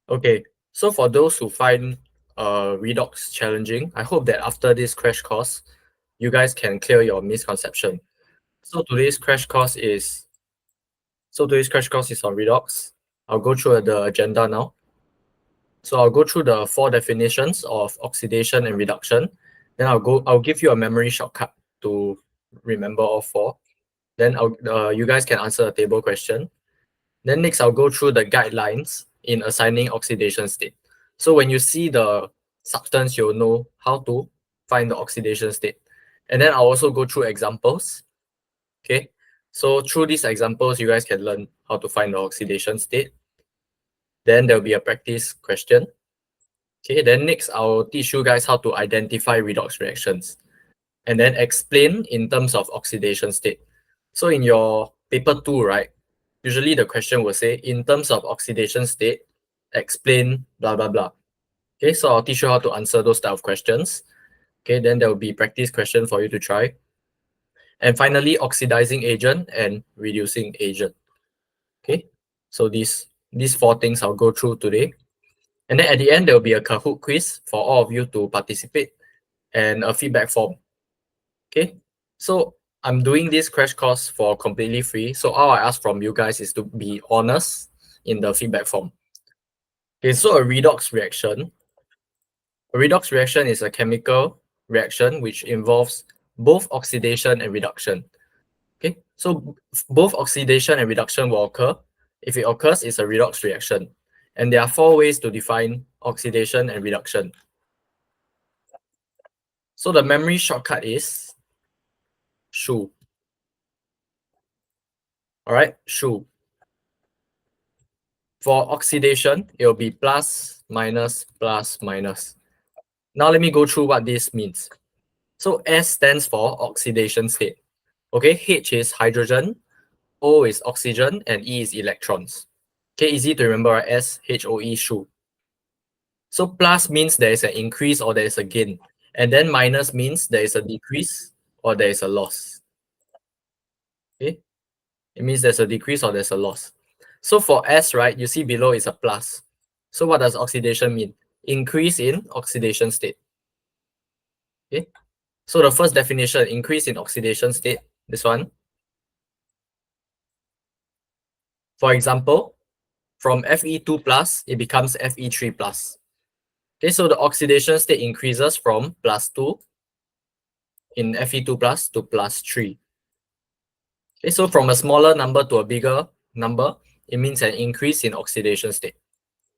Okay, so for those who find redox challenging, I hope that after this crash course, you guys can clear your misconception. So today's crash course is on redox. I'll go through the agenda now. So I'll go through the 4 definitions of oxidation and reduction. Then I'll give you a memory shortcut to remember all 4. Then you guys can answer a table question. Then next I'll go through the guidelines in assigning oxidation state. So when you see the substance, you'll know how to find the oxidation state. And then I'll also go through examples. Okay. So through these examples, you guys can learn how to find the oxidation state. Then there'll be a practice question. Okay, then next I'll teach you guys how to identify redox reactions and then explain in terms of oxidation state. So in your paper 2, right, usually the question will say, in terms of oxidation state, explain blah, blah, blah. Okay, so I'll teach you how to answer those type of questions. Okay, then there will be practice question for you to try. And finally, oxidizing agent and reducing agent. Okay, so these 4 things I'll go through today. And then at the end, there will be a Kahoot quiz for all of you to participate and a feedback form. Okay, so I'm doing this crash course for completely free. So all I ask from you guys is to be honest in the feedback form. Okay, so a redox reaction. A redox reaction is a chemical reaction which involves both oxidation and reduction. Okay, so both oxidation and reduction will occur. If it occurs, it's a redox reaction. And there are 4 ways to define oxidation and reduction. So the memory shortcut is SHU. All right, SHU. For oxidation, it will be plus, minus, plus, minus. Now let me go through what this means. So S stands for oxidation state. Okay, H is hydrogen, O is oxygen, and E is electrons. Okay, easy to remember, right? S, H, O, E, SHU. So plus means there is an increase or there is a gain. And then minus means there is a decrease or there is a loss. Okay, it means there's a decrease or there's a loss. So for S, right, you see below is a plus. So what does oxidation mean? Increase in oxidation state. Okay, so the first definition, increase in oxidation state, this one. For example, from Fe2 plus, it becomes Fe3 plus. Okay, so the oxidation state increases from +2 in Fe2 plus to +3. Okay, so from a smaller number to a bigger number, it means an increase in oxidation state.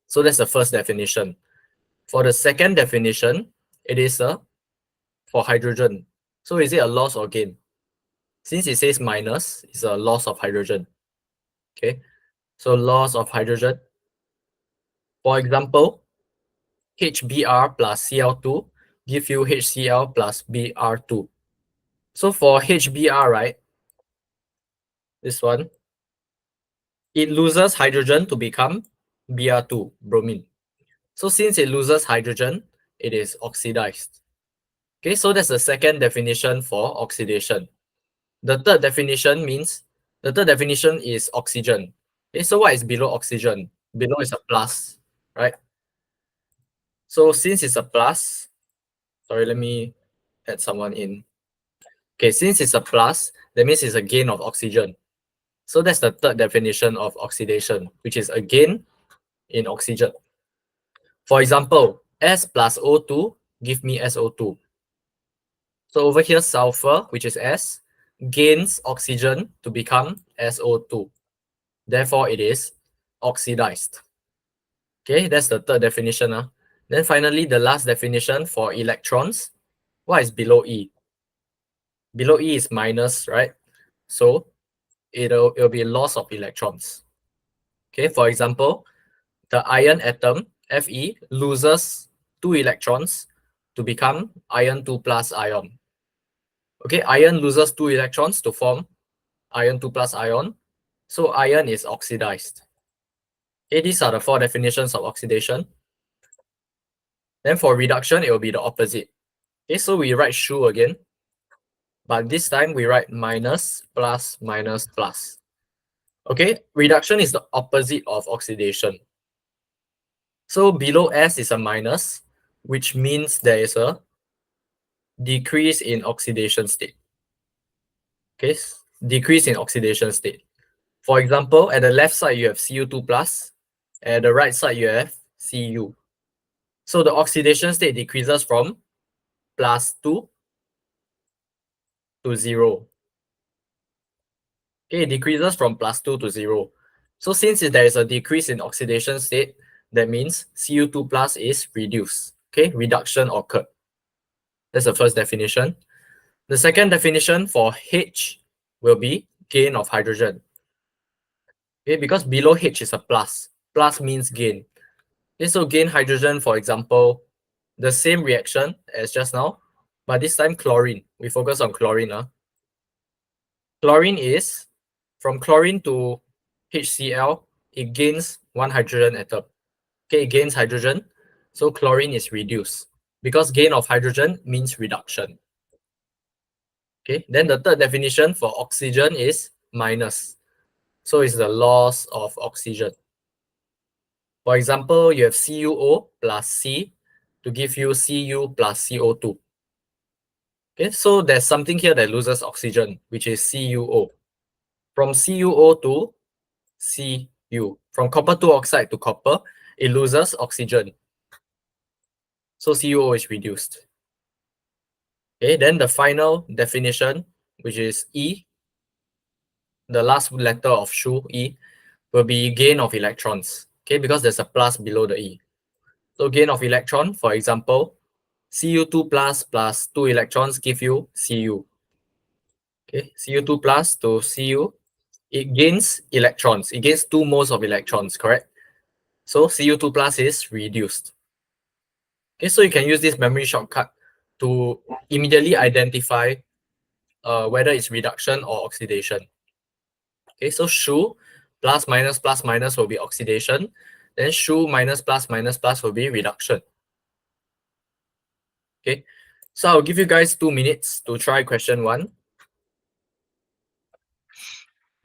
So that's the first definition. For the second definition, it is for hydrogen. So is it a loss or gain? Since it says minus, it's a loss of hydrogen. Okay, so loss of hydrogen. For example, HBr plus Cl2 give you HCl plus Br2. So for HBr, right, this one, it loses hydrogen to become Br2, bromine. So since it loses hydrogen, it is oxidized. Okay, so that's the second definition for oxidation. The third definition is oxygen. Okay, so what is below oxygen? Below is a plus, right? So since it's a plus, sorry, let me add someone in. Okay, since it's a plus, that means it's a gain of oxygen. So that's the third definition of oxidation, which is a gain in oxygen. For example, S plus O2 give me SO2. So over here, sulfur, which is S, gains oxygen to become SO2. Therefore, it is oxidized. Okay, that's the third definition. Then finally, the last definition for electrons. What is below E? Below E is minus, right? So it'll be loss of electrons. Okay, for example, the iron atom, Fe, loses 2 electrons to become iron 2 plus ion. Okay, iron loses 2 electrons to form iron 2 plus ion. So iron is oxidized. Okay, these are the 4 definitions of oxidation. Then for reduction, it will be the opposite. Okay, so we write SHU again, but this time we write minus, plus, minus, plus. Okay, reduction is the opposite of oxidation. So below S is a minus, which means there is a decrease in oxidation state. Okay, decrease in oxidation state. For example, at the left side you have Cu2 plus, at the right side you have Cu. So the oxidation state decreases from +2 to 0. Okay, it decreases from +2 to 0. So since there is a decrease in oxidation state, that means Cu2 plus is reduced. Okay, reduction occurred. That's the first definition. The second definition for H will be gain of hydrogen. Okay, because below H is a plus. Plus means gain. Okay, so gain hydrogen, for example, the same reaction as just now, but this time chlorine. We focus on chlorine. Chlorine is, from chlorine to HCl, it gains one hydrogen atom. Okay, it gains hydrogen, so chlorine is reduced. Because gain of hydrogen means reduction. Okay, then the third definition for oxygen is minus. So it's the loss of oxygen. For example, you have CuO plus C to give you Cu plus CO2. Okay, so there's something here that loses oxygen, which is CuO. From CuO to Cu. From copper 2 oxide to copper, it loses oxygen. So CuO is reduced. Okay, then the final definition, which is E, the last letter of Shu, E, will be gain of electrons. Okay, because there's a plus below the E. So gain of electron, for example, Cu2 plus 2 electrons give you Cu. Okay, Cu2 plus to Cu, it gains electrons. It gains 2 moles of electrons, correct? So Cu2 plus is reduced. Okay, so you can use this memory shortcut to immediately identify whether it's reduction or oxidation. Okay, so Shu plus minus will be oxidation. Then Shu minus plus will be reduction. Okay, so I'll give you guys 2 minutes to try question 1.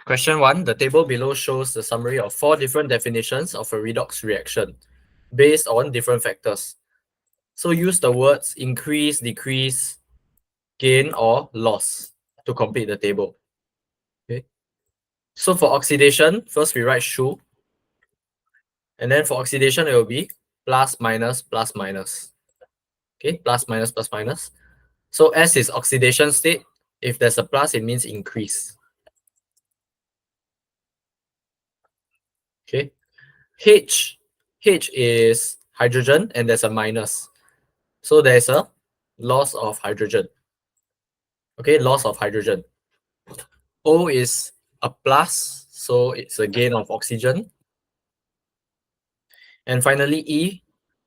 Question 1, the table below shows the summary of 4 different definitions of a redox reaction based on different factors. So use the words increase, decrease, gain, or loss to complete the table. Okay. So for oxidation, first we write Shu. And then for oxidation, it will be plus minus. Okay, plus minus. So S is oxidation state. If there's a plus, it means increase. Okay. H is hydrogen and there's a minus. So there's a loss of hydrogen. Okay, loss of hydrogen. O is a plus, so it's a gain of oxygen. And finally, E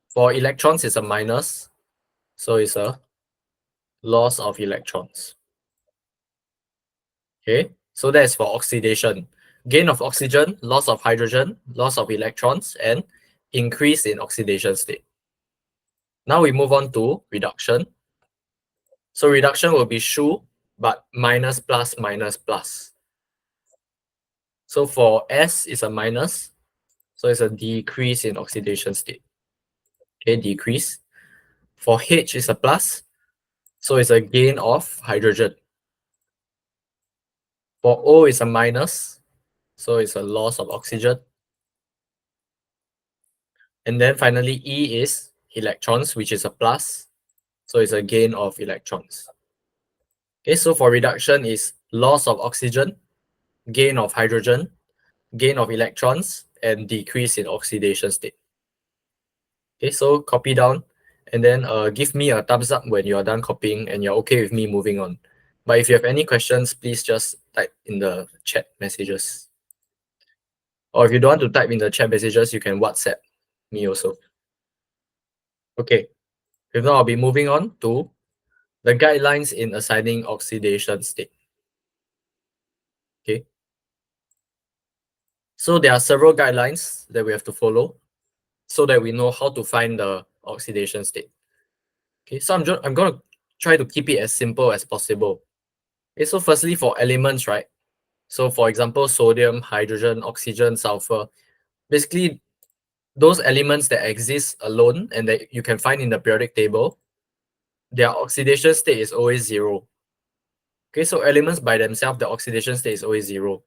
for electrons is a minus, so it's a loss of electrons. Okay, so that's for oxidation. Gain of oxygen, loss of hydrogen, loss of electrons, and increase in oxidation state. Now we move on to reduction. So reduction will be Shu, but minus plus. So for S is a minus, so it's a decrease in oxidation state. Okay, decrease. For H is a plus, so it's a gain of hydrogen. For O is a minus, so it's a loss of oxygen. And then finally E is electrons, which is a plus, so it's a gain of electrons. Okay, so for reduction is loss of oxygen, gain of hydrogen, gain of electrons, and decrease in oxidation state. Okay, so copy down and then give me a thumbs up when you're done copying and you're okay with me moving on. But if you have any questions, please just type in the chat messages. Or if you don't want to type in the chat messages, you can WhatsApp me also. Okay, if not, I'll be moving on to the guidelines in assigning oxidation state. Okay. So there are several guidelines that we have to follow so that we know how to find the oxidation state. Okay, so I'm going to try to keep it as simple as possible. Okay, so firstly for elements, right? So for example, sodium, hydrogen, oxygen, sulfur. Basically, those elements that exist alone and that you can find in the periodic table, their oxidation state is always 0. Okay, so elements by themselves, the oxidation state is always 0.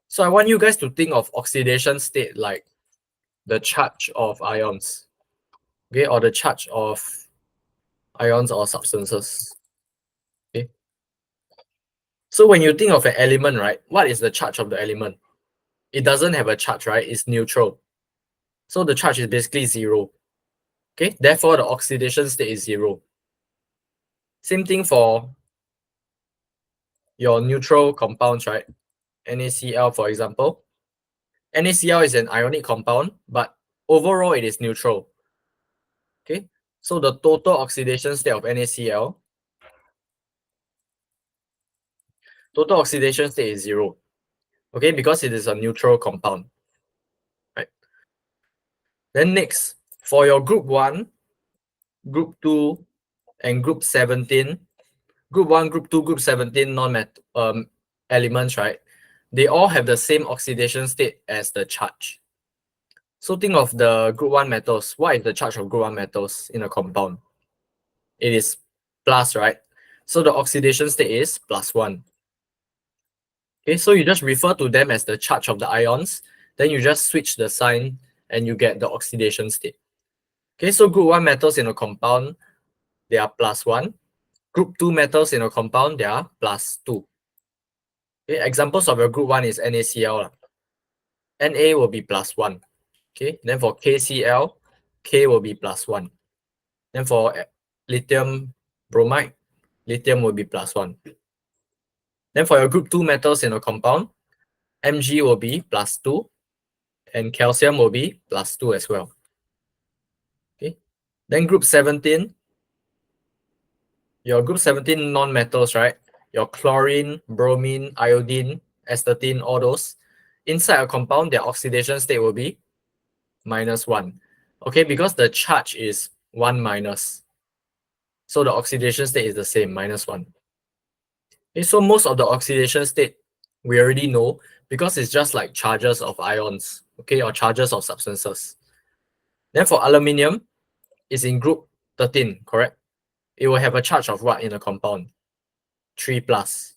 So I want you guys to think of oxidation state like the charge of ions, okay, or the charge of ions or substances. Okay. So when you think of an element, right, what is the charge of the element? It doesn't have a charge, right? It's neutral. So the charge is basically 0. Okay, therefore the oxidation state is 0. Same thing for your neutral compounds, right? NaCl, for example. NaCl is an ionic compound, but overall it is neutral. Okay, so the total oxidation state of NaCl, total oxidation state is 0. Okay, because it is a neutral compound. Right. Then next, for your group 1, group 2, and group 17, group 1, group 2, group 17 elements, right? They all have the same oxidation state as the charge. So think of the group 1 metals. What is the charge of group 1 metals in a compound? It is plus, right? So the oxidation state is +1. Okay, so you just refer to them as the charge of the ions, then you just switch the sign and you get the oxidation state. Okay, so group 1 metals in a compound, they are +1. Group 2 metals in a compound, they are +2. Okay, examples of your group 1 is NaCl. Na will be +1. Okay, then for KCl, K will be +1. Then for lithium bromide, lithium will be +1. Then for your group 2 metals in a compound, Mg will be +2 and calcium will be +2 as well. Okay, then group 17, your group 17 non-metals, right? Your chlorine, bromine, iodine, astatine, all those, inside a compound, their oxidation state will be -1. Okay, because the charge is 1 minus. So the oxidation state is the same, -1. Okay, so most of the oxidation state we already know because it's just like charges of ions, okay, or charges of substances. Then for aluminium, it's in group 13, correct? It will have a charge of what in a compound? 3 plus.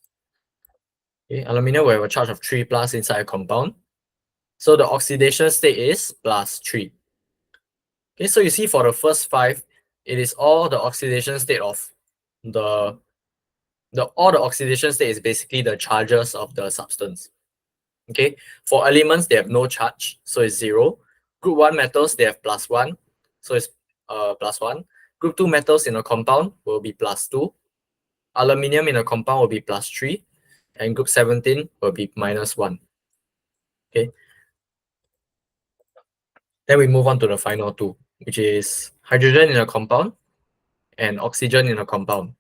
Okay, aluminium will have a charge of 3 plus inside a compound. So the oxidation state is +3. Okay, so you see for the first 5, it is all the oxidation state of all the oxidation state is basically the charges of the substance. Okay, for elements, they have no charge, so it's 0. Group 1 metals, they have +1, so it's +1. Group 2 metals in a compound will be +2. Aluminium in a compound will be +3. And group 17 will be -1. Okay. Then we move on to the final two, which is hydrogen in a compound and oxygen in a compound.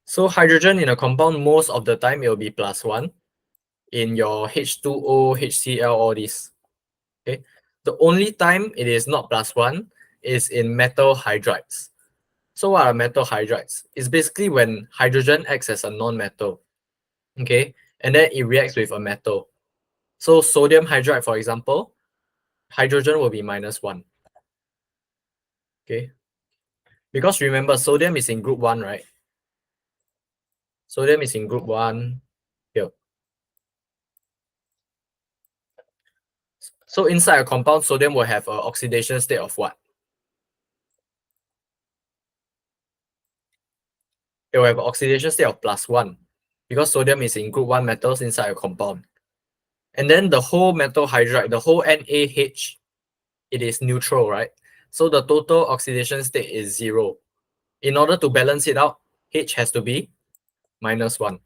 So hydrogen in a compound, most of the time it will be +1 in your H2O, HCl, all these. Okay. The only time it is not +1 is in metal hydrides. So what are metal hydrides? It's basically when hydrogen acts as a non-metal. Okay. And then it reacts with a metal. So sodium hydride, for example, hydrogen will be -1. Okay. Because remember, sodium is in group 1, right? Sodium is in group 1 here. So inside a compound, sodium will have an oxidation state of what? It will have an oxidation state of +1 because sodium is in group 1 metals inside a compound. And then the whole metal hydride, the whole NaH, it is neutral, right? So the total oxidation state is 0. In order to balance it out, H has to be -1.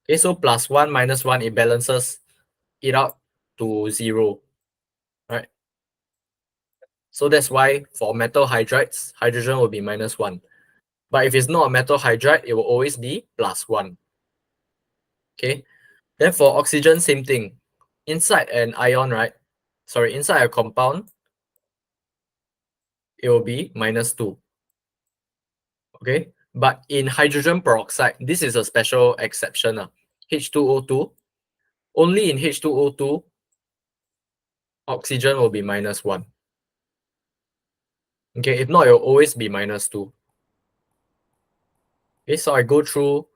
Okay, so +1 -1, it balances it out to 0, right? So that's why for metal hydrides, hydrogen will be -1. But if it's not a metal hydride, it will always be +1. Okay. Then for oxygen, same thing. Inside an ion, right? Sorry, inside a compound, it will be -2. Okay. But in hydrogen peroxide, this is a special exception. H2O2. Only in H2O2, oxygen will be -1. Okay, if not, it will always be -2. Okay, so I go through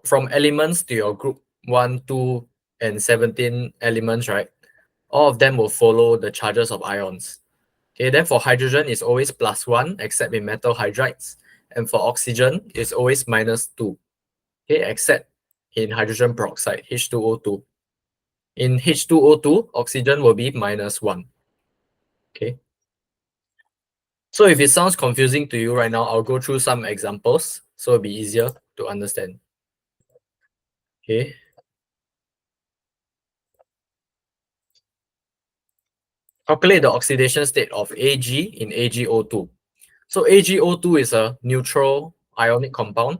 from elements to your group 1, 2, and 17 elements, right? All of them will follow the charges of ions. Okay, then for hydrogen, it's always +1, except in metal hydrides. And for oxygen, it's always -2. Okay, except in hydrogen peroxide, H2O2. In H2O2, oxygen will be -1. Okay. So if it sounds confusing to you right now, I'll go through some examples so it'll be easier to understand. Okay. Calculate the oxidation state of Ag in AgO2. So AgO2 is a neutral ionic compound.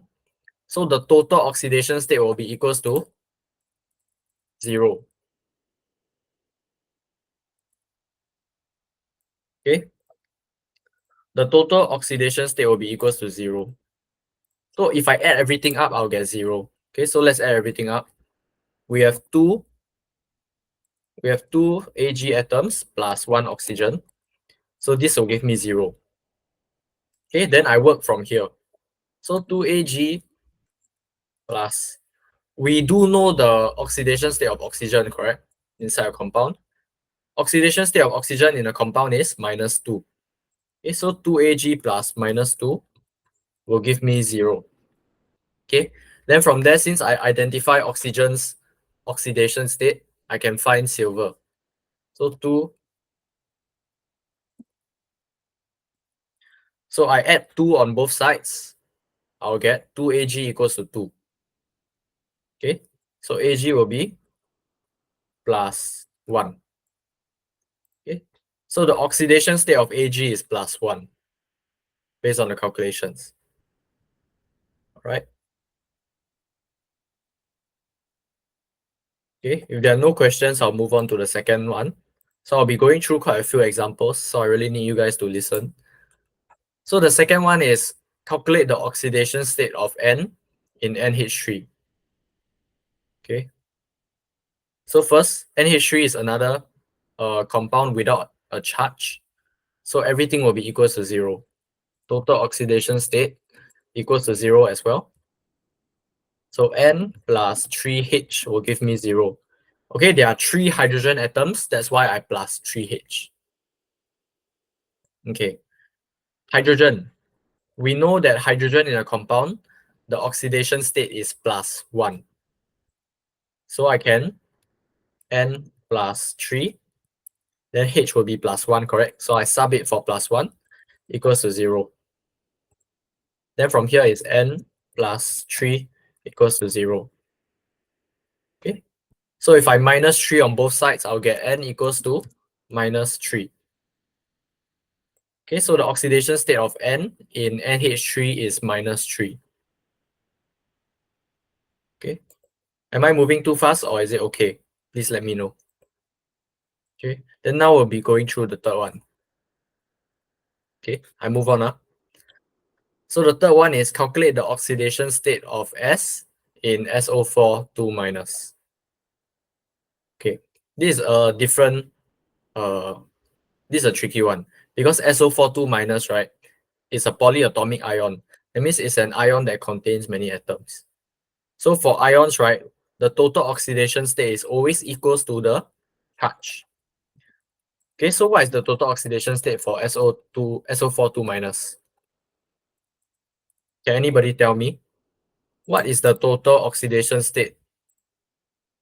So the total oxidation state will be equals to 0. Okay. The total oxidation state will be equals to 0. So if I add everything up, I'll get 0. Okay, so let's add everything up. We have two Ag atoms plus 1 oxygen. So this will give me 0. Okay, then I work from here. So 2Ag plus, we do know the oxidation state of oxygen, correct? Inside a compound. Oxidation state of oxygen in a compound is -2. Okay, so 2Ag plus -2 will give me 0. Okay, then from there, since I identify oxygen's oxidation state, I can find silver. So 2. So I add 2 on both sides. I'll get 2Ag equals to 2. Okay, so Ag will be +1. Okay, so the oxidation state of Ag is +1 based on the calculations. All right. Okay, if there are no questions, I'll move on to the second one. So I'll be going through quite a few examples, so I really need you guys to listen. So the second one is calculate the oxidation state of N in NH3. Okay. So first, NH3 is another compound without a charge. So everything will be equal to 0. Total oxidation state equals to 0 as well. So N plus 3H will give me 0. Okay, there are 3 hydrogen atoms. That's why I plus 3H. Okay. Hydrogen. We know that hydrogen in a compound, the oxidation state is +1. So I can N plus 3. Then H will be +1, correct? So I sub it for +1 equals to 0. Then from here is N plus 3 equals to 0. Okay. So if I minus 3 on both sides, I'll get N equals to -3. Okay, so the oxidation state of N in NH3 is -3. Okay. Am I moving too fast or is it okay? Please let me know. Okay. Then now we'll be going through the third one. Okay, I move on. So the third one is calculate the oxidation state of S in SO4 2-. Okay, this is a different this is a tricky one because SO4 2-, right, is a polyatomic ion. That means it's an ion that contains many atoms. So for ions, right, the total oxidation state is always equals to the charge. Okay, so what is the total oxidation state for SO4 2-? Can anybody tell me? What is the total oxidation state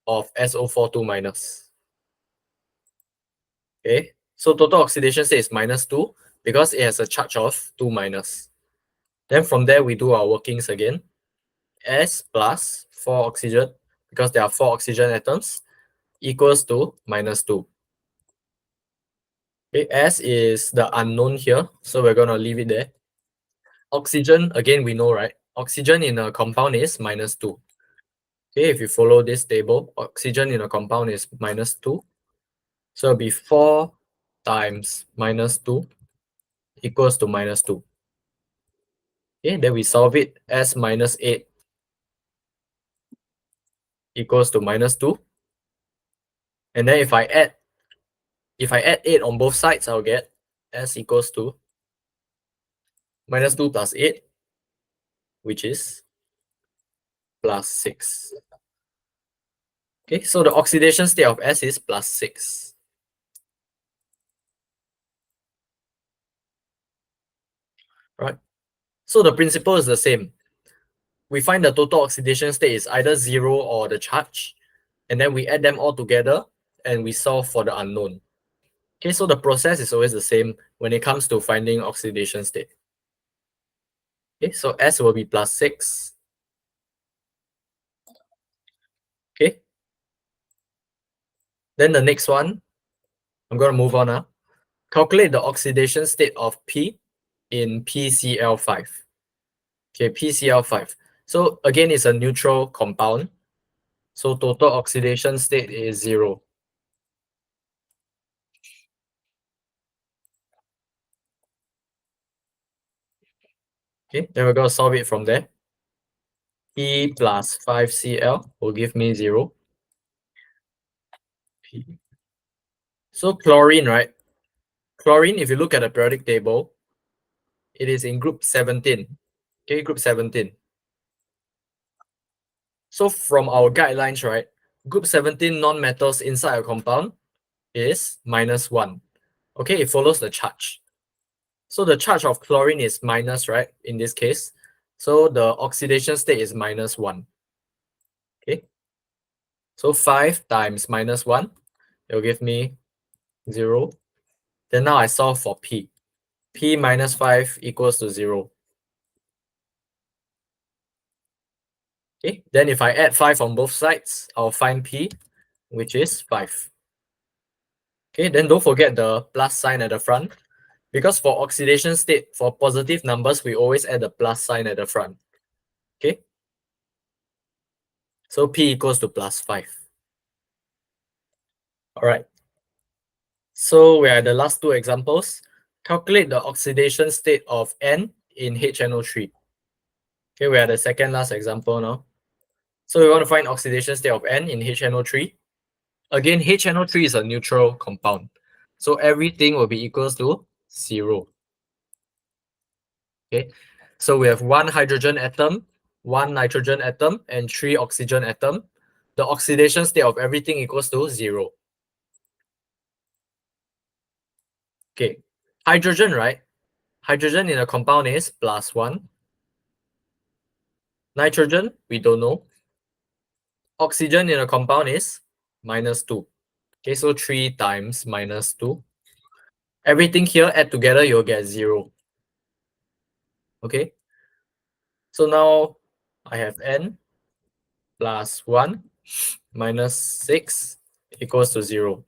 of SO4 2-? Okay, so total oxidation state is -2 because it has a charge of 2-. Then from there, we do our workings again. S plus 4 oxygen, because there are 4 oxygen atoms, equals to -2. Okay, S is the unknown here, so we're going to leave it there. Oxygen, again, we know, right? Oxygen in a compound is -2. Okay, if you follow this table, oxygen in a compound is -2. So it'll be 4 times -2 equals to -2. Okay, then we solve it. S minus 8 equals to -2. And then if I add If I add 8 on both sides, I'll get S equals to minus 2 plus 8, which is plus 6. Okay, so the oxidation state of S is plus 6. Right? So the principle is the same. We find the total oxidation state is either 0 or the charge, and then we add them all together and we solve for the unknown. Okay, so the process is always the same when it comes to finding oxidation state. Okay, so S will be plus 6. Okay. Then the next one, I'm going to move on now. Calculate the oxidation state of P in PCl5. Okay, PCl5. So again, it's a neutral compound. So total oxidation state is 0. Okay, then we're going to solve it from there. P plus 5Cl will give me 0. P. So chlorine, right? Chlorine, if you look at the periodic table, it is in group 17. Okay, group 17. So from our guidelines, right, group 17 non-metals inside a compound is minus 1. Okay, it follows the charge. So the charge of chlorine is minus, right, in this case. So the oxidation state is minus 1. Okay, so 5 times minus 1, it will give me 0. Then now I solve for P. P minus 5 equals to 0. Okay, then if I add 5 on both sides, I'll find P, which is 5. Okay, then don't forget the plus sign at the front, because for oxidation state, for positive numbers, we always add the plus sign at the front. Okay, so P equals to plus 5. All right, so we are at the last two examples. Calculate the oxidation state of N in HNO3. Okay, we are the second last example now. So we want to find oxidation state of N in HNO3. Again, HNO3 is a neutral compound. So everything will be equals to 0. Okay, so we have 1 hydrogen atom, 1 nitrogen atom, and 3 oxygen atom. The oxidation state of everything equals to 0. Okay, hydrogen, right? Hydrogen in a compound is plus 1. Nitrogen, we don't know. Oxygen in a compound is minus 2. Okay, so 3 times minus 2. Everything here add together, you'll get 0. Okay, so now I have N plus 1 minus 6 equals to 0.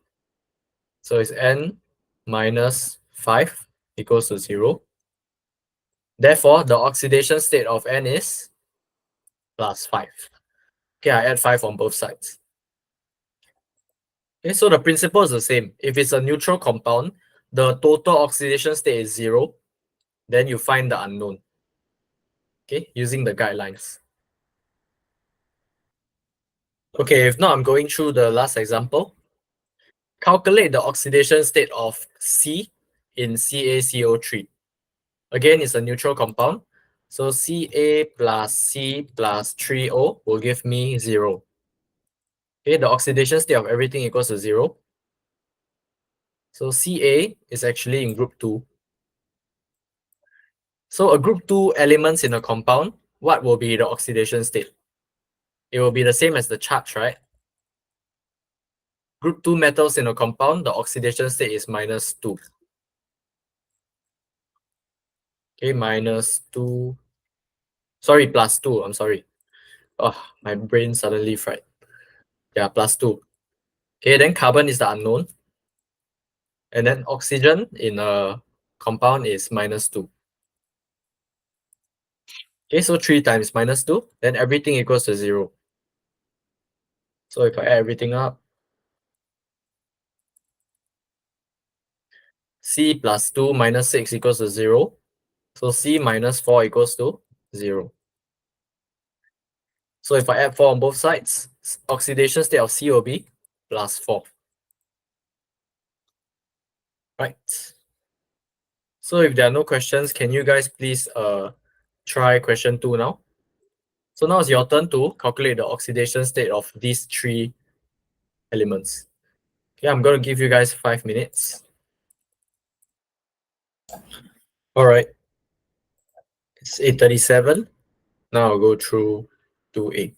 So it's N minus 5 equals to 0. Therefore, the oxidation state of N is plus 5. Okay, I add 5 on both sides. Okay, so the principle is the same. If it's a neutral compound, the total oxidation state is 0. Then you find the unknown. Okay, using the guidelines. Okay, if not, I'm going through the last example. Calculate the oxidation state of C in CaCO3. Again, it's a neutral compound. So Ca plus C plus 3O will give me 0. Okay, the oxidation state of everything equals to 0. So Ca is actually in group 2. So a group 2 elements in a compound, what will be the oxidation state? It will be the same as the charge, right? Group 2 metals in a compound, the oxidation state is minus 2. Okay, minus 2. Sorry, plus 2. I'm sorry. Oh, my brain suddenly fried. Yeah, plus 2. Okay, then carbon is the unknown. And then oxygen in a compound is minus 2. Okay, so 3 times minus 2, then everything equals to 0. So if I add everything up, C plus 2 minus 6 equals to 0. So C minus 4 equals to 0. So if I add 4 on both sides, oxidation state of C will be plus 4. Right. So if there are no questions, can you guys please try question 2 now? So now it's your turn to calculate the oxidation state of these 3 elements. Okay, I'm going to give you guys 5 minutes. All right. It's 8:37. Now I'll go through to 8.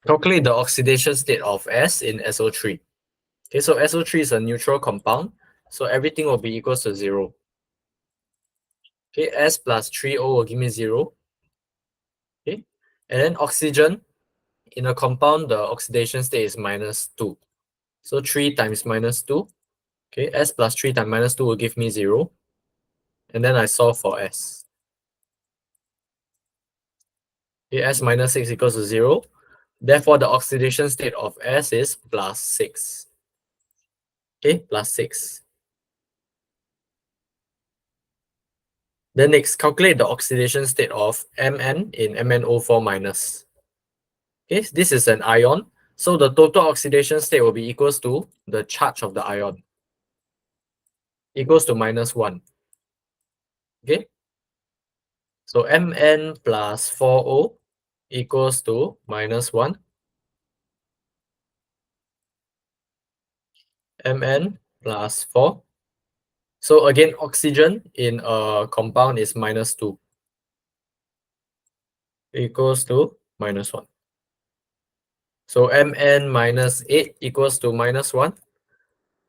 Calculate the oxidation state of S in SO3. Okay, so SO3 is a neutral compound, so everything will be equals to 0. Okay, S plus 3O will give me 0. Okay, and then oxygen in a compound, the oxidation state is -2. So 3 times -2. Okay, S plus 3 times -2 will give me 0. And then I solve for S. Okay, S minus 6 equals to 0. Therefore, the oxidation state of S is +6. Okay, +6. Then next, calculate the oxidation state of Mn in MnO4 minus. Okay, this is an ion. So the total oxidation state will be equals to the charge of the ion. Equals to -1. Okay. So Mn plus 4O equals to -1. Mn plus 4. So again, oxygen in a compound is -2. Equals to -1. So Mn minus 8 equals to -1.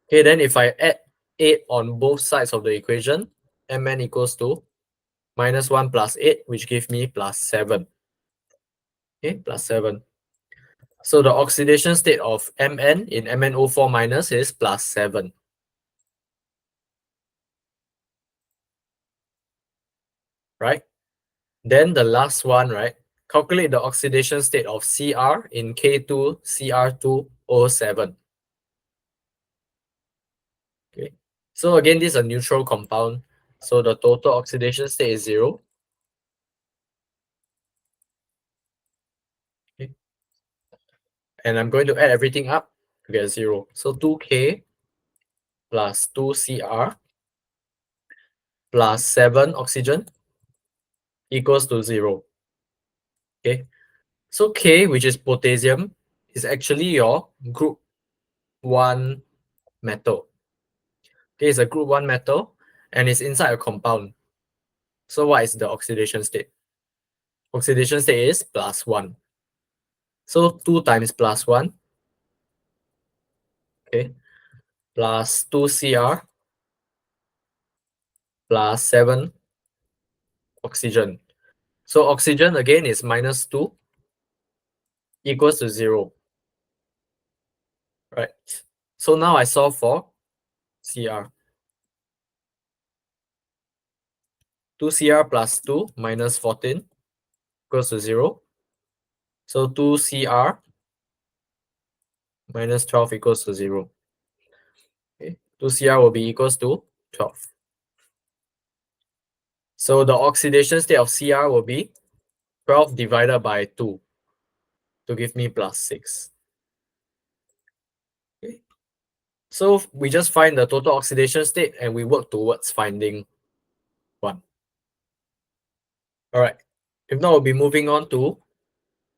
Okay, then if I add 8 on both sides of the equation, Mn equals to -1 plus 8, which gives me +7. Okay, +7. So the oxidation state of Mn in MnO4 minus is +7. Right? Then the last one, right? Calculate the oxidation state of Cr in K2Cr2O7. Okay. So again, this is a neutral compound. So the total oxidation state is 0. Okay. And I'm going to add everything up to get 0. So 2K plus 2Cr plus 7 oxygen equals to 0. Okay. So K, which is potassium, is actually your group 1 metal. Okay, it's a group 1 metal and it's inside a compound. So what is the oxidation state? Oxidation state is +1. So 2 times +1, okay, plus 2Cr plus 7 oxygen. So oxygen again is -2 equals to 0. Right. So now I solve for Cr. 2Cr plus 2 minus 14 equals to 0. So 2Cr minus 12 equals to 0. Okay. 2Cr will be equals to 12. So the oxidation state of Cr will be 12 divided by 2 to give me +6. Okay. So we just find the total oxidation state and we work towards finding 1. All right. If not, we'll be moving on to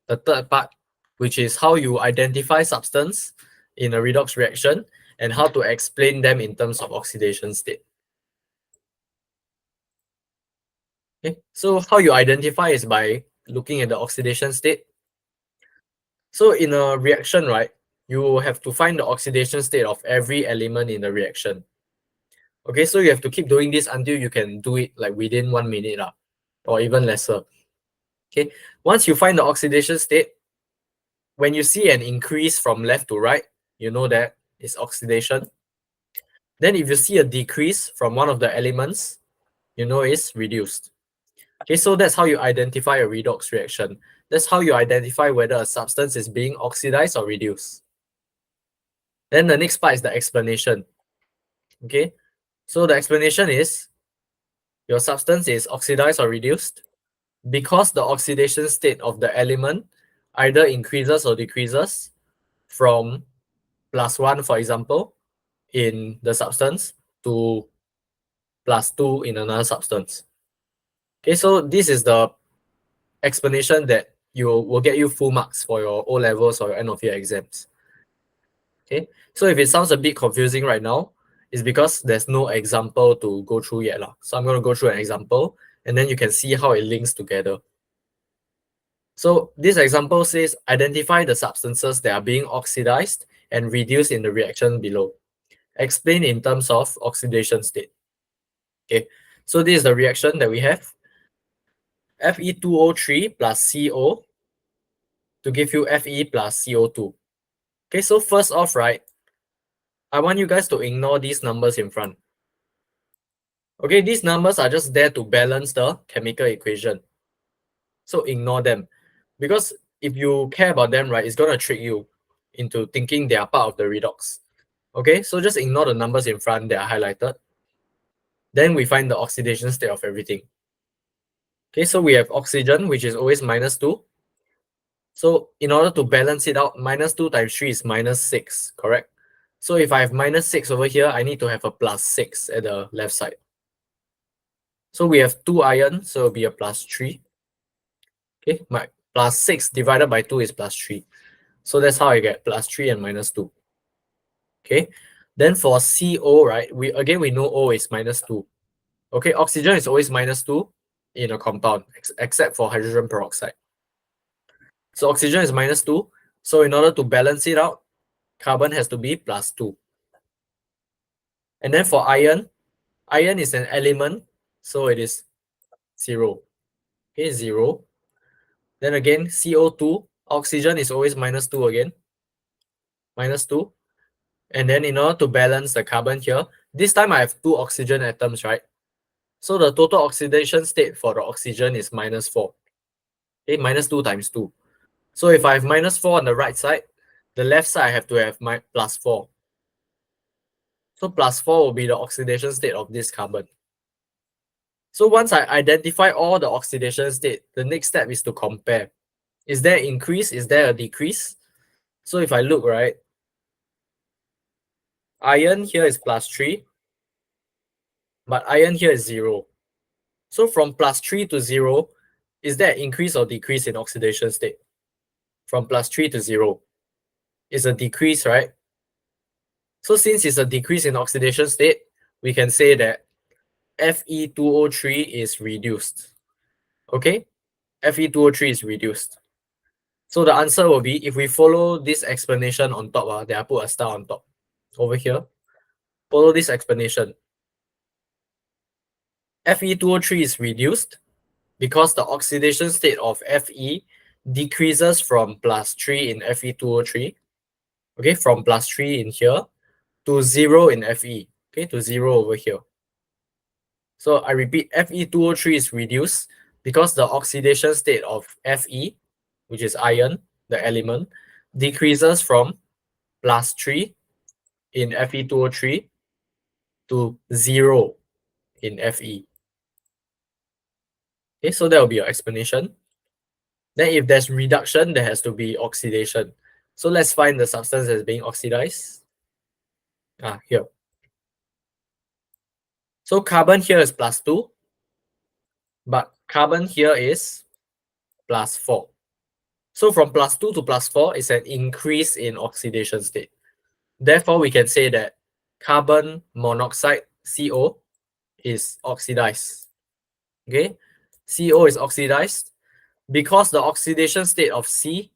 the third part, which is how you identify substance in a redox reaction and how to explain them in terms of oxidation state. Okay, so how you identify is by looking at the oxidation state. So in a reaction, right, you have to find the oxidation state of every element in the reaction. Okay, so you have to keep doing this until you can do it like within 1 minute or even lesser. Okay, once you find the oxidation state, when you see an increase from left to right, you know that it's oxidation. Then if you see a decrease from one of the elements, you know it's reduced. Okay, so that's how you identify a redox reaction. That's how you identify whether a substance is being oxidized or reduced. Then the next part is the explanation. Okay, so the explanation is your substance is oxidized or reduced because the oxidation state of the element either increases or decreases from +1, for example, in the substance to +2 in another substance. Okay, so this is the explanation that will get you full marks for your O levels or your end of year exams. Okay, so if it sounds a bit confusing right now, it's because there's no example to go through yet. So I'm going to go through an example and then you can see how it links together. So this example says identify the substances that are being oxidized and reduced in the reaction below. Explain in terms of oxidation state. Okay, so this is the reaction that we have. Fe2O3 plus CO to give you Fe plus CO2. Okay, so first off, right, I want you guys to ignore these numbers in front. Okay, these numbers are just there to balance the chemical equation. So ignore them. Because if you care about them, right, it's going to trick you into thinking they are part of the redox. Okay, so just ignore the numbers in front that are highlighted. Then we find the oxidation state of everything. Okay, so we have oxygen, which is always -2. So in order to balance it out, -2 times 3 is -6, correct? So if I have -6 over here, I need to have a +6 at the left side. So we have 2 iron, so it'll be a +3. Okay, my +6 divided by 2 is +3. So that's how I get +3 and -2. Okay, then for CO, right, we know O is -2. Okay, oxygen is always -2 in a compound, except for hydrogen peroxide. So oxygen is -2. So in order to balance it out, carbon has to be +2. And then for iron, iron is an element, so it is 0. Okay, 0. Then again, CO2, oxygen is always -2 again. -2. And then in order to balance the carbon here, this time I have 2 oxygen atoms, right? So the total oxidation state for the oxygen is -4. Okay, -2 times 2. So if I have -4 on the right side, the left side I have to have my +4. So +4 will be the oxidation state of this carbon. So once I identify all the oxidation state, the next step is to compare. Is there an increase? Is there a decrease? So if I look, right, iron here is +3, but iron here is 0. So from +3 to 0, is there an increase or decrease in oxidation state? From +3 to 0 is a decrease, right? So since it's a decrease in oxidation state, we can say that Fe2O3 is reduced. Okay, Fe2O3 is reduced. So the answer will be, if we follow this explanation on top, then I put a star on top over here. Follow this explanation. Fe2O3 is reduced because the oxidation state of Fe decreases from +3 in Fe2O3. Okay, from +3 in here to 0 in Fe. Okay, to 0 over here. So I repeat, Fe2O3 is reduced because the oxidation state of Fe, which is iron, the element, decreases from +3 in Fe2O3 to 0 in Fe. Okay, so that will be your explanation. Then if there's reduction, there has to be oxidation. So let's find the substance that's being oxidized. Here. So carbon here is +2, but carbon here is +4. So from +2 to +4 is an increase in oxidation state. Therefore, we can say that carbon monoxide, CO, is oxidized. Okay, CO is oxidized because the oxidation state of C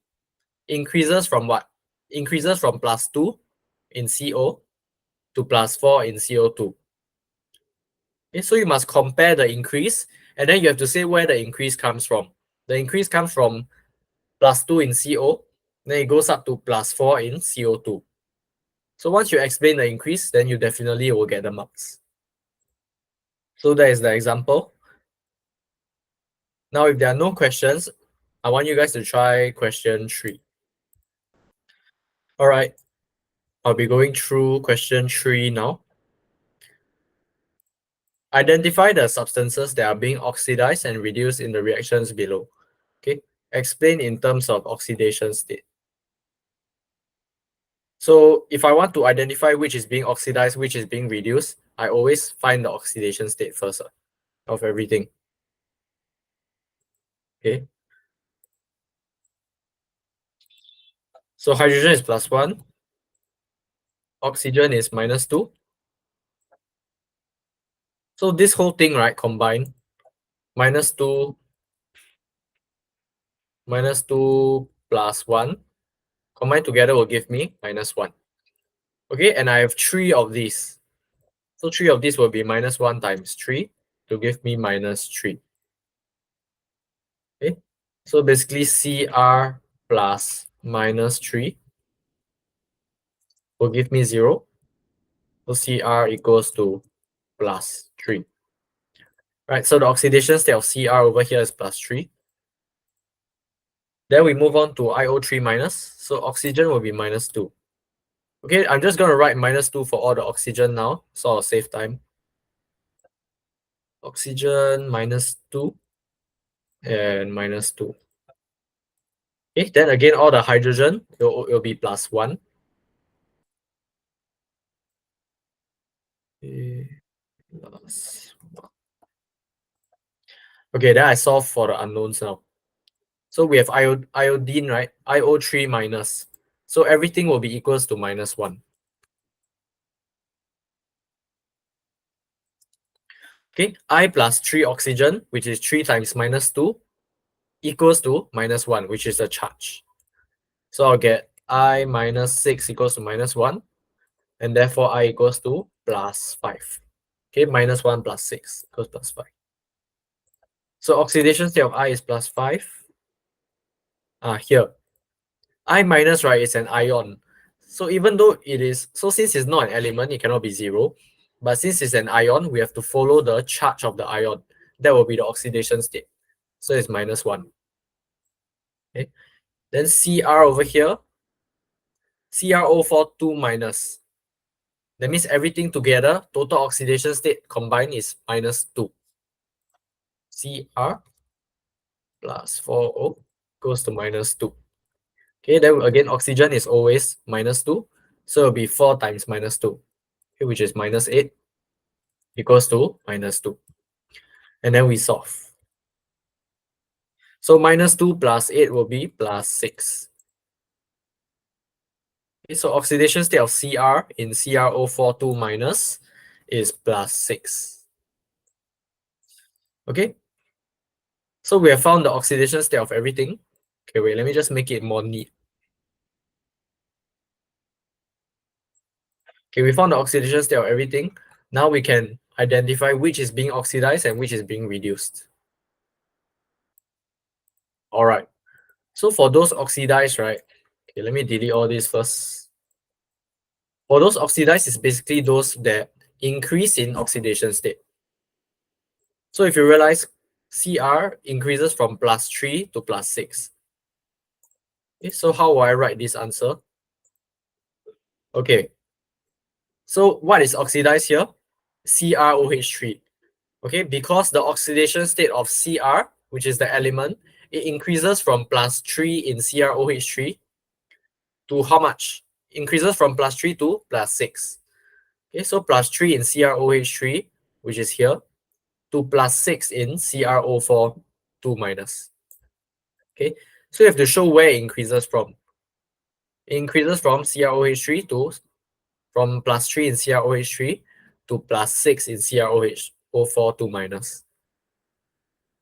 increases from what? Increases from +2 in CO to +4 in CO2. Okay, so you must compare the increase, and then you have to say where the increase comes from. The increase comes from +2 in CO, then it goes up to +4 in CO2. So once you explain the increase, then you definitely will get the marks. So that is the example. Now, if there are no questions, I want you guys to try question 3. All right, I'll be going through question 3 now. Identify the substances that are being oxidized and reduced in the reactions below. Okay, explain in terms of oxidation state. So if I want to identify which is being oxidized, which is being reduced, I always find the oxidation state first of everything. Okay. So hydrogen is +1, oxygen is -2. So this whole thing, right, combined, -2 +1, combined together will give me -1. Okay, and I have 3 of these. So 3 of these will be -1 times 3 to give me -3. Okay, so basically Cr plus -3 will give me 0. So Cr equals to +3. Right, so the oxidation state of Cr over here is +3. Then we move on to IO3 minus. So oxygen will be -2. Okay, I'm just going to write -2 for all the oxygen now, so I'll save time. Oxygen -2 and -2. Okay, then again, all the hydrogen will be +1. +1. Okay, then I solve for the unknowns now. So we have iodine, right? IO3 minus. So everything will be equals to -1. Okay, I plus 3 oxygen, which is 3 times -2, equals to -1, which is the charge. So I'll get I minus 6 equals to -1, and therefore I equals to +5. Okay, -1 plus 6 equals +5. So oxidation state of I is +5. Here. I minus, right, is an ion. So even though it is, so since it's not an element, it cannot be 0. But since it's an ion, we have to follow the charge of the ion. That will be the oxidation state. So it's -1. Okay. Then Cr over here, CrO4 2 minus. That means everything together, total oxidation state combined is -2. Cr plus 4O goes to -2. Okay, then again, oxygen is always -2. So it'll be 4 times -2, okay, which is -8 equals to -2. And then we solve. So -2 plus 8 will be +6. Okay, so oxidation state of Cr in CrO4 2 minus is +6. Okay, so we have found the oxidation state of everything. Okay, wait, let me just make it more neat. Okay, we found the oxidation state of everything. Now we can identify which is being oxidized and which is being reduced. All right, so for those oxidized, right? Okay, let me delete all this first. For those oxidized, is basically those that increase in oxidation state. So if you realize, Cr increases from +3 to +6. Okay, so how will I write this answer? Okay, so what is oxidized here? CrOH3. Okay, because the oxidation state of Cr, which is the element, it increases from +3 in CrOH3 to how much? Increases from +3 to +6. Okay, so +3 in CrOH3, which is here, to +6 in CrO4 2 minus. Okay, so you have to show where it increases from. It increases from CrOH3 to from +3 in CrOH3 to +6 in CrOH4 2 minus.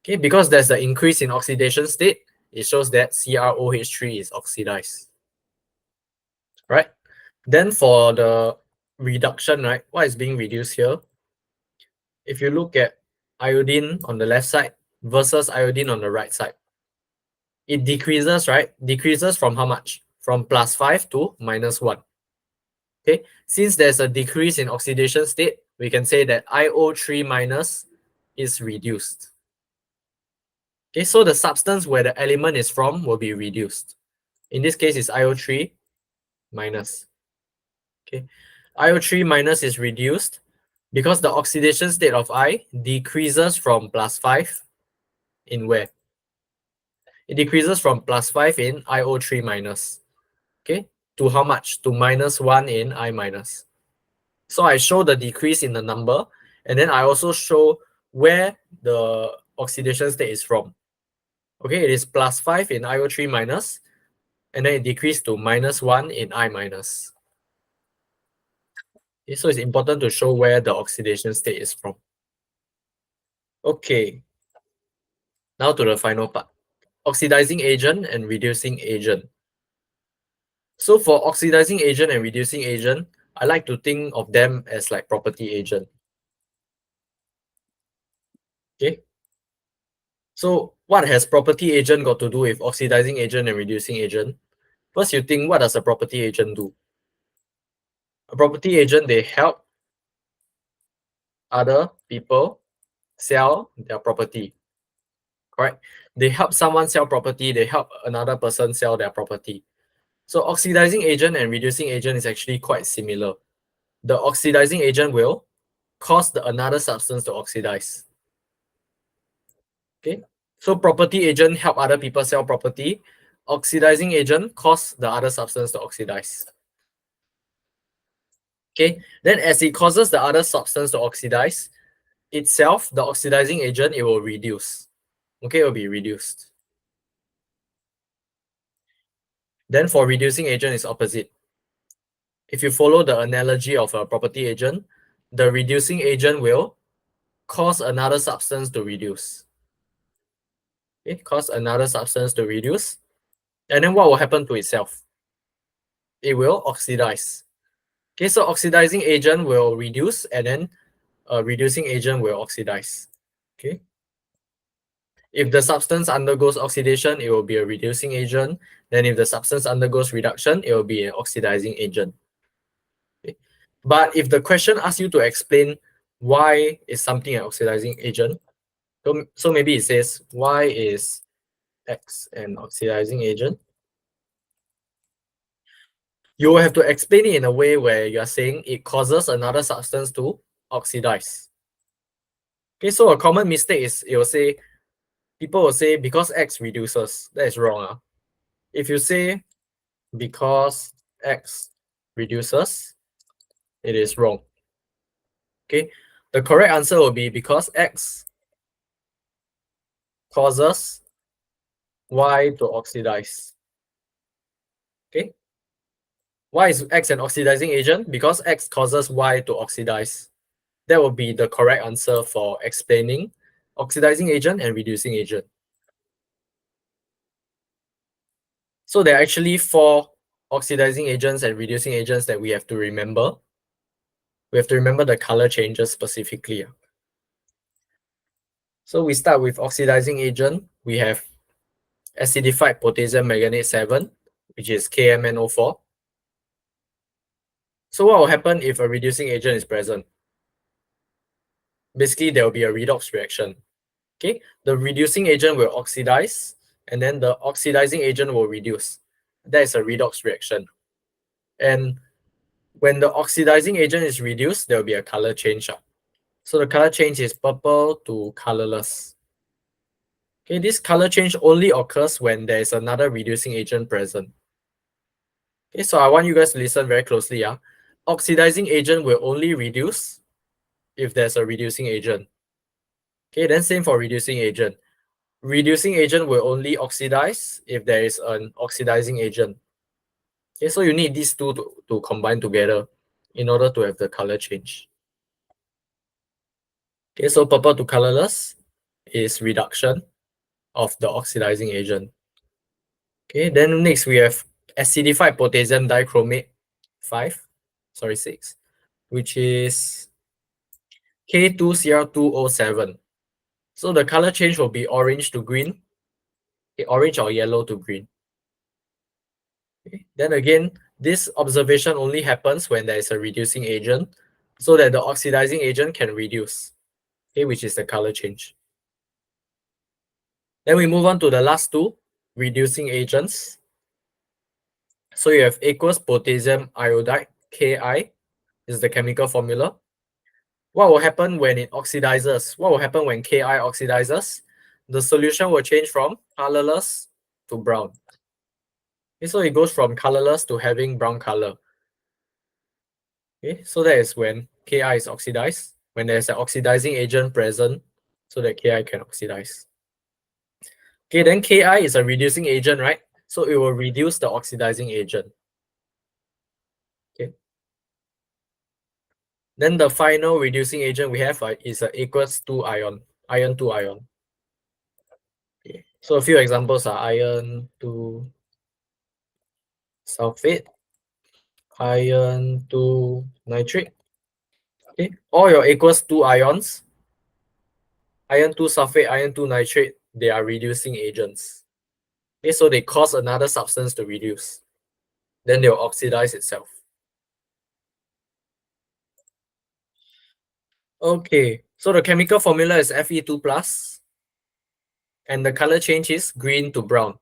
Okay, because there's the increase in oxidation state, it shows that CrOH3 is oxidized. Right? Then for the reduction, right, what is being reduced here? If you look at iodine on the left side versus iodine on the right side, it decreases, right? Decreases from how much? From +5 to -1. Okay, since there's a decrease in oxidation state, we can say that IO3 minus is reduced. Okay, so the substance where the element is from will be reduced. In this case, it's IO3 minus. Okay, IO3 minus is reduced because the oxidation state of I decreases from +5 in where? It decreases from +5 in IO3 minus. Okay, to how much? To -1 in I minus. So I show the decrease in the number, and then I also show where the oxidation state is from. Okay, it is +5 in IO3 minus, and then it decreased to -1 in I minus. Okay, so it's important to show where the oxidation state is from. Okay, now to the final part. Oxidizing agent and reducing agent. So for oxidizing agent and reducing agent, I like to think of them as like property agent. Okay. So what has property agent got to do with oxidizing agent and reducing agent? First, you think, what does a property agent do? A property agent, they help other people sell their property. Correct? They help someone sell property, they help another person sell their property. So oxidizing agent and reducing agent is actually quite similar. The oxidizing agent will cause another substance to oxidize. Okay, so property agent help other people sell property. Oxidizing agent cause the other substance to oxidize. Okay, then as it causes the other substance to oxidize, itself, the oxidizing agent, it will reduce. Okay, it will be reduced. Then for reducing agent is opposite. If you follow the analogy of a property agent, the reducing agent will cause another substance to reduce. Okay, cause another substance to reduce. And then what will happen to itself? It will oxidize. Okay, so oxidizing agent will reduce, and then reducing agent will oxidize. Okay. If the substance undergoes oxidation, it will be a reducing agent. Then if the substance undergoes reduction, it will be an oxidizing agent. Okay. But if the question asks you to explain why is something an oxidizing agent, so maybe it says, why is X an oxidizing agent? You will have to explain it in a way where you are saying it causes another substance to oxidize. Okay, so a common mistake is people will say because X reduces. That is wrong. If you say because X reduces, it is wrong. Okay, the correct answer will be because X causes Y to oxidize. Okay, why is X an oxidizing agent? Because X causes Y to oxidize. That will be the correct answer for explaining oxidizing agent and reducing agent. So there are actually 4 oxidizing agents and reducing agents that we have to remember. We have to remember the color changes specifically. So we start with oxidizing agent. We have acidified potassium manganate 7, which is KMnO4. So what will happen if a reducing agent is present? Basically, there will be a redox reaction. Okay, the reducing agent will oxidize, and then the oxidizing agent will reduce. That is a redox reaction. And when the oxidizing agent is reduced, there will be a color change. So the color change is purple to colorless. Okay, this color change only occurs when there is another reducing agent present. Okay, so I want you guys to listen very closely. Oxidizing agent will only reduce if there's a reducing agent. Okay, then same for reducing agent. Reducing agent will only oxidize if there is an oxidizing agent. Okay, so you need these two to combine together in order to have the color change. Okay, so purple to colorless is reduction of the oxidizing agent. Okay, then next we have acidified potassium dichromate 6, which is K2Cr2O7. So the color change will be orange to green, okay, orange or yellow to green. Okay. Then again, this observation only happens when there is a reducing agent, so that the oxidizing agent can reduce, okay, which is the color change. Then we move on to the last two, reducing agents. So you have aqueous potassium iodide, Ki, is the chemical formula. What will happen when it oxidizes? What will happen when Ki oxidizes? The solution will change from colorless to brown. Okay, so it goes from colorless to having brown color. Okay, so that is when Ki is oxidized, when there's an oxidizing agent present, so that Ki can oxidize. Okay, then Ki is a reducing agent, right? So it will reduce the oxidizing agent. Okay. Then the final reducing agent we have is a aqueous 2 ion, iron 2 ion. Okay. So a few examples are iron 2 sulfate, iron 2 nitrate. Okay, all your aqueous 2 ions, iron 2 sulfate, iron 2 nitrate, they are reducing agents. Okay, so they cause another substance to reduce. Then they'll oxidize itself. Okay, so the chemical formula is Fe2 plus, and the color change is green to brown.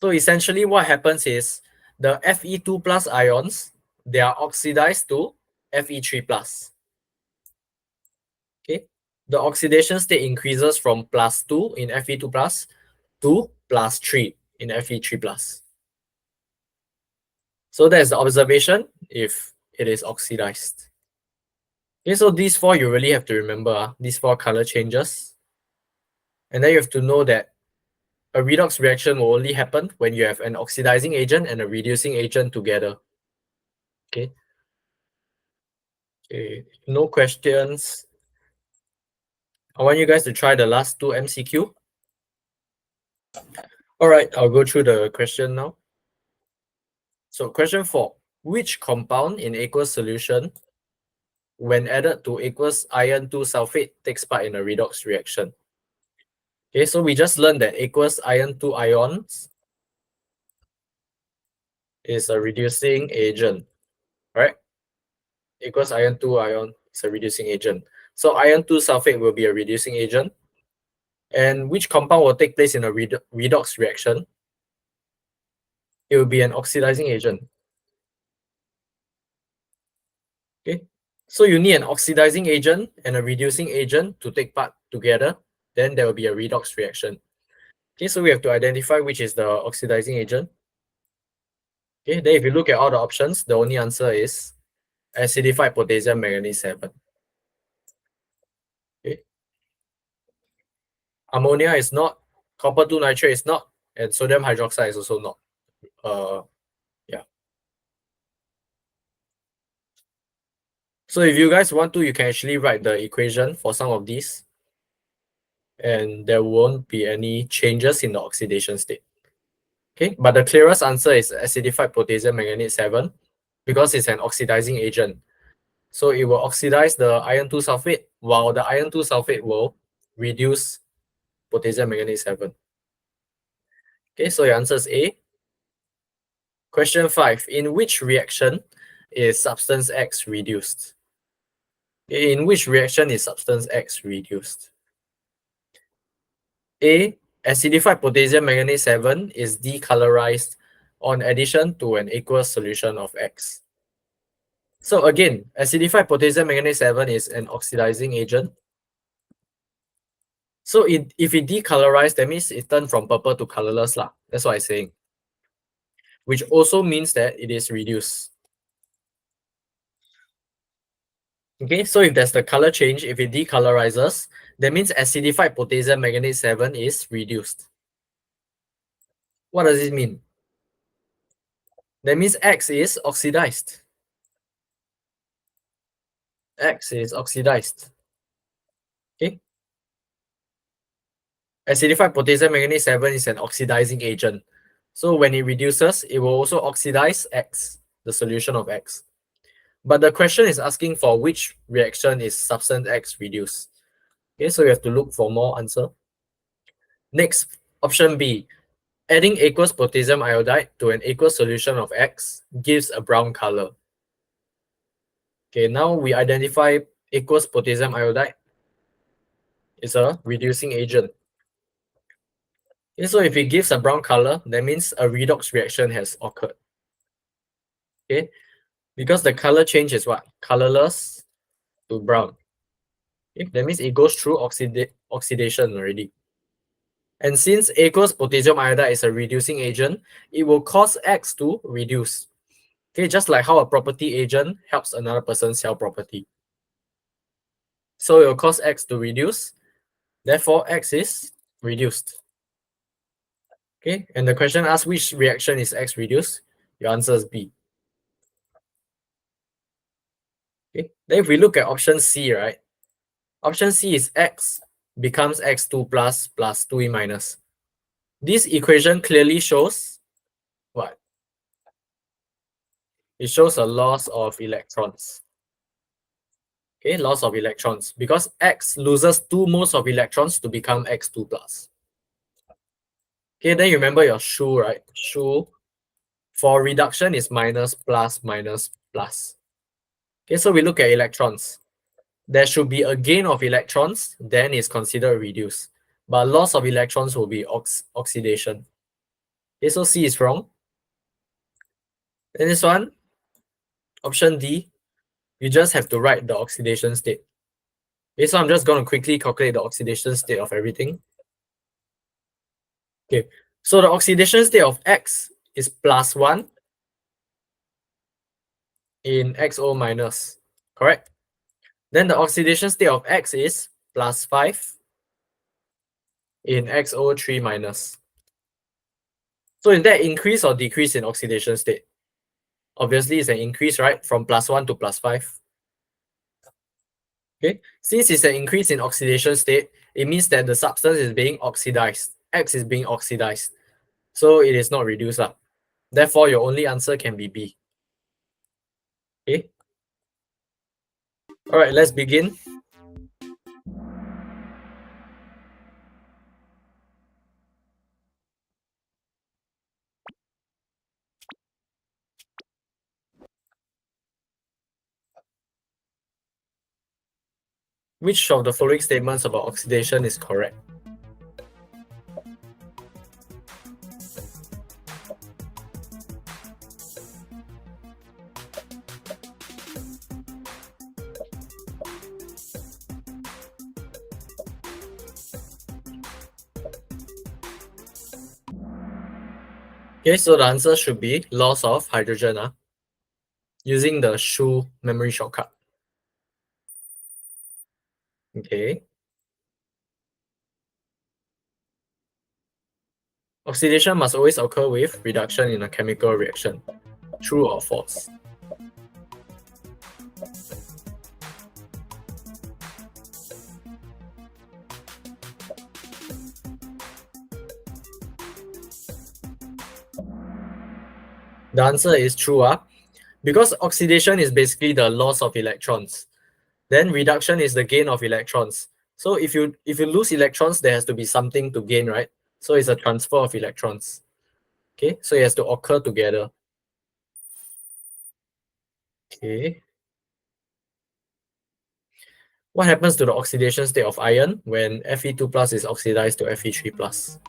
So essentially what happens is the Fe2 plus ions, they are oxidized to Fe3 plus. Okay, the oxidation state increases from +2 in Fe2 plus to +3 in Fe3 plus. So that's the observation if it is oxidized. Okay, so these four you really have to remember, these four color changes. And then you have to know that a redox reaction will only happen when you have an oxidizing agent and a reducing agent together. Okay. Okay, no questions. I want you guys to try the last two MCQ. All right, I'll go through the question now. So question 4, which compound in aqueous solution when added to aqueous iron 2 sulfate takes part in a redox reaction? Okay, so we just learned that aqueous iron 2 ions is a reducing agent, right? Aqueous iron 2 ion is a reducing agent. So iron 2 sulfate will be a reducing agent. And which compound will take place in a redox reaction? It will be an oxidizing agent. Okay, so you need an oxidizing agent and a reducing agent to take part together. Then there will be a redox reaction. Okay, so we have to identify which is the oxidizing agent. Okay, then if you look at all the options, the only answer is acidified potassium manganese 7. Okay. Ammonia is not, copper 2 nitrate is not, and sodium hydroxide is also not. Yeah. So if you guys want to, you can actually write the equation for some of these, and there won't be any changes in the oxidation state. Okay, but the clearest answer is acidified potassium manganate 7 because it's an oxidizing agent. So it will oxidize the iron 2 sulfate while the iron 2 sulfate will reduce potassium manganate 7. Okay, so your answer is A. Question 5. In which reaction is substance X reduced? In which reaction is substance X reduced? A. Acidified potassium manganate 7 is decolorized on addition to an aqueous solution of X. So again, acidified potassium manganate 7 is an oxidizing agent. So if it decolorized, that means it turned from purple to colorless. That's what I'm saying. Which also means that it is reduced. Okay, so if there's the color change, if it decolorizes, that means acidified potassium manganate 7 is reduced. What does it mean? That means X is oxidized. X is oxidized. Okay. Acidified potassium manganate 7 is an oxidizing agent. So when it reduces, it will also oxidize X, the solution of X. But the question is asking for which reaction is substance X reduced. Okay, so you have to look for more answer. Next, option B. Adding aqueous potassium iodide to an aqueous solution of X gives a brown color. Okay, now we identify aqueous potassium iodide is a reducing agent. Okay, so if it gives a brown color, that means a redox reaction has occurred. Okay, because the color change is what? Colorless to brown. Okay, that means it goes through oxidation already. And since aqueous potassium iodide is a reducing agent, it will cause X to reduce. Okay, just like how a property agent helps another person sell property. So it will cause X to reduce. Therefore, X is reduced. Okay, and the question asks which reaction is X reduced? Your answer is B. Okay, then if we look at option C, right? Option C is X becomes X2 plus 2E minus. This equation clearly shows what? It shows a loss of electrons. Okay, loss of electrons because X loses 2 moles of electrons to become X2 plus. Okay, then you remember your SHU, right? SHU for reduction is minus, plus, minus, plus. Okay, so we look at electrons. There should be a gain of electrons, then it's considered reduced. But loss of electrons will be oxidation. Okay, so C is wrong. Then this one, option D, you just have to write the oxidation state. Okay, so I'm just going to quickly calculate the oxidation state of everything. Okay, so the oxidation state of X is +1 in XO minus, correct? Then the oxidation state of X is +5 in XO3 minus. So is that increase or decrease in oxidation state? Obviously, it's an increase, right? From +1 to +5. Okay, since it's an increase in oxidation state, it means that the substance is being oxidized. X is being oxidized. So it is not reduced. Therefore, your only answer can be B. Okay. All right, let's begin. Which of the following statements about oxidation is correct? Okay, so the answer should be loss of hydrogen using the SHU memory shortcut. Okay. Oxidation must always occur with reduction in a chemical reaction. True or false? The answer is true. Because oxidation is basically the loss of electrons. Then reduction is the gain of electrons. So if you lose electrons, there has to be something to gain, right? So it's a transfer of electrons. Okay, so it has to occur together. Okay. What happens to the oxidation state of iron when Fe2 plus is oxidized to Fe3 plus?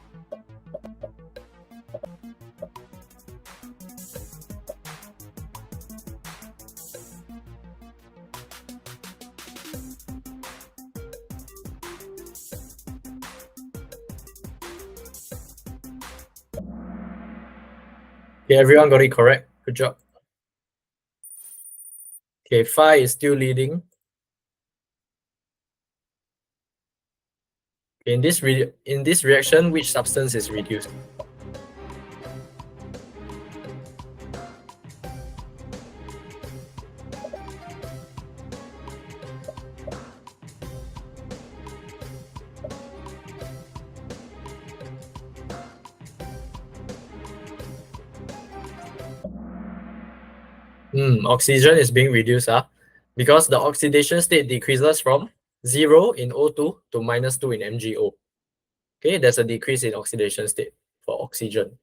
Okay, everyone got it correct. Good job. Okay, Phi is still leading. In this reaction, which substance is reduced? Oxygen is being reduced because the oxidation state decreases from 0 in O2 to -2 in MgO. Okay, there's a decrease in oxidation state for oxygen.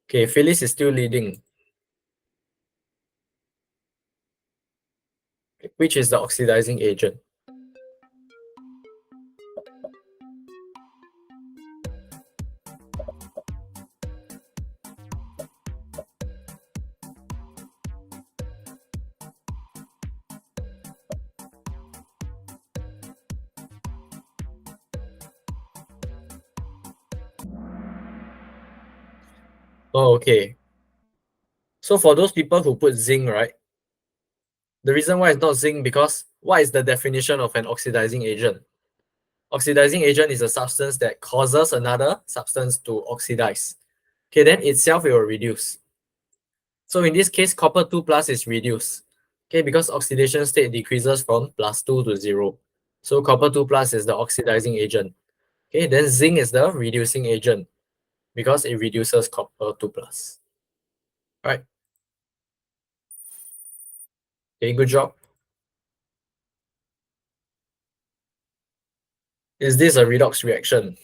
Okay, Phyllis is still leading. Which is the oxidizing agent? Oh, okay. So for those people who put zinc, right? The reason why it's not zinc because what is the definition of an oxidizing agent? Oxidizing agent is a substance that causes another substance to oxidize. Okay, then itself it will reduce. So in this case, copper 2 plus is reduced. Okay, because oxidation state decreases from +2 to 0. So copper 2 plus is the oxidizing agent. Okay, then zinc is the reducing agent because it reduces copper 2 plus. Right. Okay, good job. Is this a redox reaction?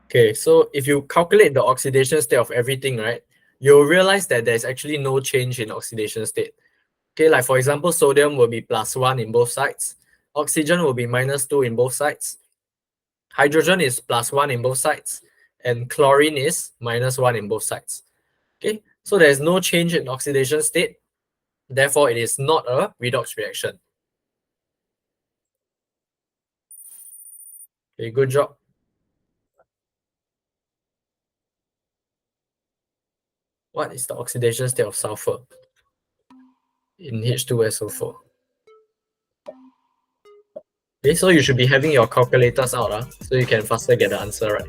Okay, so if you calculate the oxidation state of everything, right, you'll realize that there's actually no change in oxidation state. Okay, like for example, sodium will be +1 in both sides. Oxygen will be -2 in both sides. Hydrogen is +1 in both sides. And chlorine is -1 in both sides. Okay, so there's no change in oxidation state. Therefore, it is not a redox reaction. Okay, good job. What is the oxidation state of sulfur in H2SO4? Okay, so you should be having your calculators out, so you can faster get the answer right.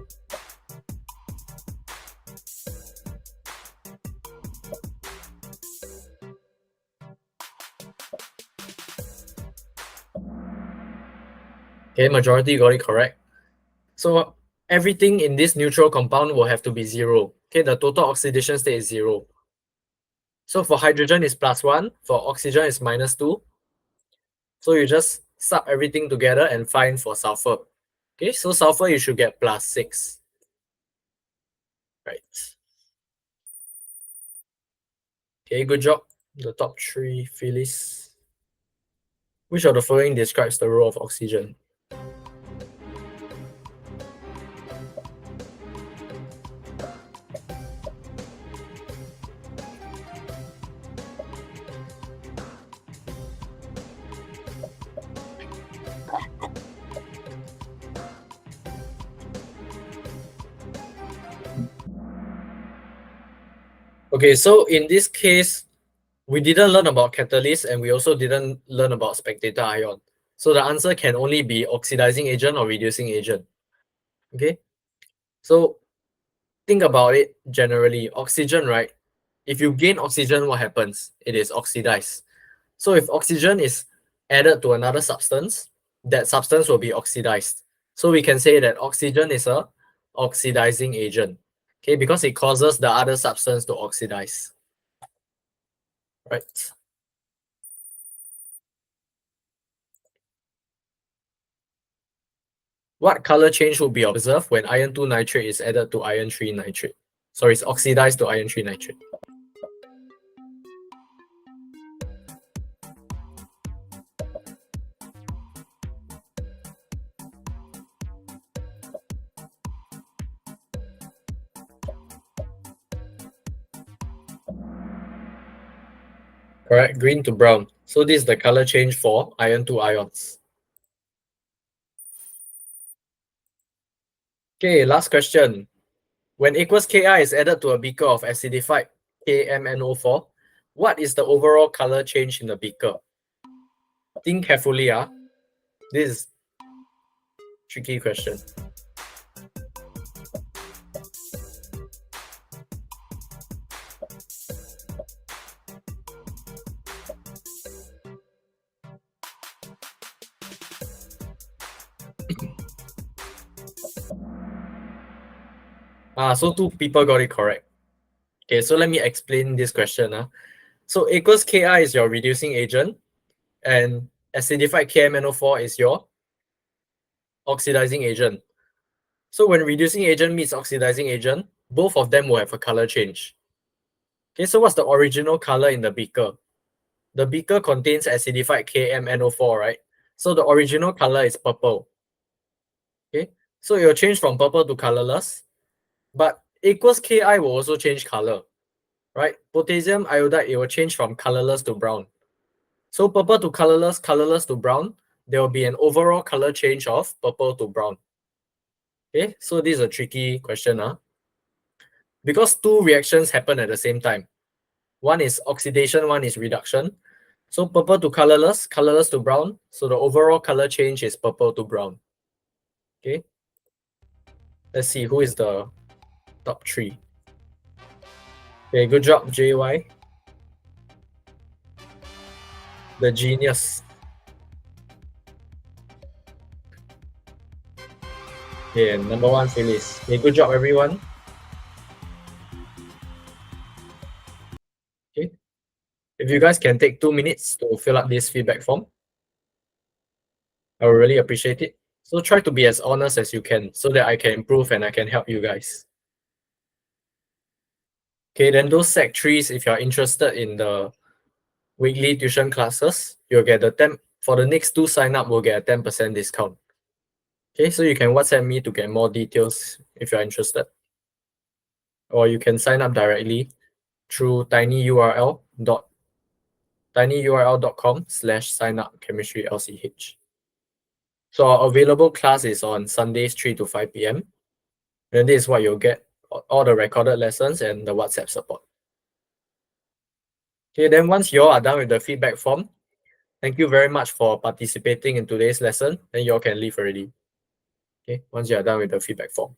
Okay, majority got it correct. So everything in this neutral compound will have to be 0. Okay, the total oxidation state is 0. So for hydrogen is +1, for oxygen is -2. So you just sub everything together and find for sulfur. Okay, so sulfur you should get +6. Right. Okay, good job. The top 3, Phyllis. Which of the following describes the role of oxygen? Okay, so in this case, we didn't learn about catalyst and we also didn't learn about spectator ion. So the answer can only be oxidizing agent or reducing agent. Okay, so think about it generally. Oxygen, right? If you gain oxygen, what happens? It is oxidized. So if oxygen is added to another substance, that substance will be oxidized. So we can say that oxygen is a oxidizing agent. Okay, because it causes the other substance to oxidize. Right. What color change will be observed when iron 2 nitrate is added to iron 3 nitrate? Sorry, it's oxidized to iron 3 nitrate. Correct, green to brown. So this is the color change for iron 2 ions. Okay, last question. When aqueous Ki is added to a beaker of acidified KMNO4, what is the overall color change in the beaker? Think carefully. This is tricky question. So 2 people got it correct. Okay, so let me explain this question. So aqueous Ki is your reducing agent, and acidified KMNO4 is your oxidizing agent. So when reducing agent meets oxidizing agent, both of them will have a color change. Okay, so what's the original color in the beaker? The beaker contains acidified KMNO4, right? So the original color is purple. Okay, so it will change from purple to colorless, but aqueous Ki will also change color, right? Potassium iodide, it will change from colorless to brown. So purple to colorless, colorless to brown, there will be an overall color change of purple to brown. Okay, so this is a tricky question. Because two reactions happen at the same time. One is oxidation, one is reduction. So purple to colorless, colorless to brown. So the overall color change is purple to brown. Okay. Let's see who is the top three. Okay, good job, JY. The genius. Yeah, number one, Phyllis. Okay, good job, everyone. Okay. If you guys can take 2 minutes to fill up this feedback form, I would really appreciate it. So try to be as honest as you can so that I can improve and I can help you guys. Okay, then those Sec 3s, if you're interested in the weekly tuition classes, you'll get the 10, for the next 2 sign up, we'll get a 10% discount. Okay, so you can WhatsApp me to get more details if you're interested. Or you can sign up directly through tinyurl.com/signup chemistry LCH. So our available class is on Sundays 3 to 5 p.m. And this is what you'll get, all the recorded lessons and the WhatsApp support. Okay, then once you all are done with the feedback form, thank you very much for participating in today's lesson. Then you all can leave already. Okay, once you are done with the feedback form.